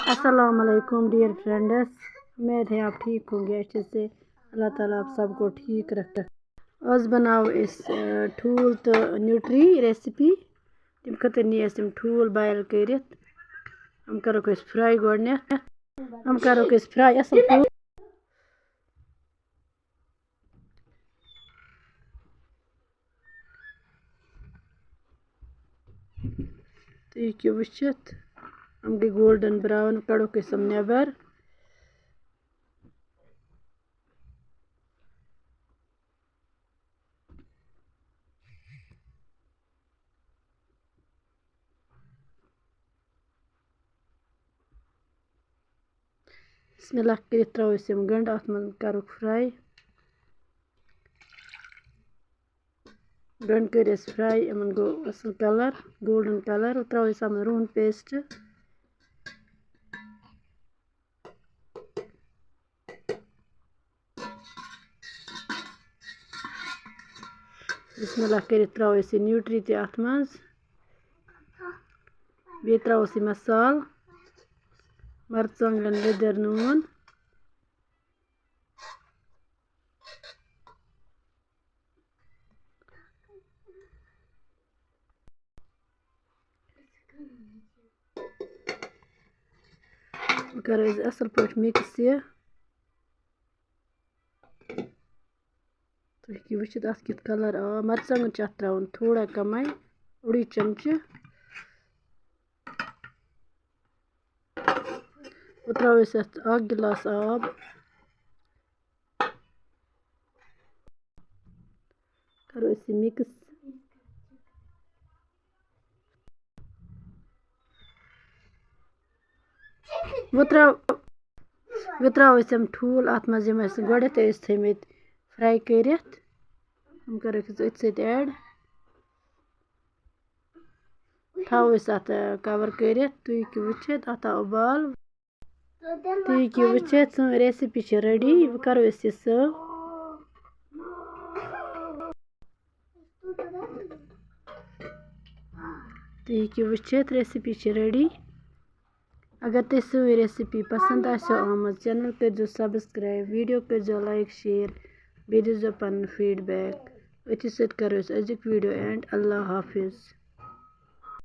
अस्सलामुअलैकुम dear friends, उम्मीद है आप ठीक होंगे अच्छे से। अल्लाह ताला आप सबको ठीक रखे। आज बनाओ इस ठूल तो न्यूट्री रेसिपी। तम खतर नी तम ठूल बॉयल कर हम करो फ्राई गोडन हम करो फ्राई असल ठूल। तो ये वुचित हम गई गोल्डन ब्राउन, कड़ो हम नबर। बिस्मिल्लाह कर त्रो गंड अत मन करो फ्राई। गंड कर फ्राई, इन गो असल कलर गोल्डन कलर। त्रो अत रूहन पेस्ट। बिस्मिल्लाह कर त्रो न्यूट्री तथ मज। बे त्रो मसाल मरचंगन लिदर नून। कर असल पे मिक्स यह तुम वुचित अत कित कलर आव। मरचंगन अत त्रा थोड़ा कम, उड़ी चमचे। त्रो अत गिलास आब। करो मिक्स। वो त्रो हम ठूल अत मज गोड़े थमित फ्राई कर। हम करो अथ सत ऐड। थो अत कवर कर। तुम वुचित अत आव बाल। तुम वुचित सन रेसिपी रेडी। वो करो यह सर्व। तुम वुचित रेसिपी रेडी। अगर तुम सो रेसिपी पसंद आमत चैनल कर सब्सक्राइब, वीडियो कर लाइक शेयर, बे दो पन फीडबैक। अथि सत करो अजुक वीडियो एंड। Allah Hafiz.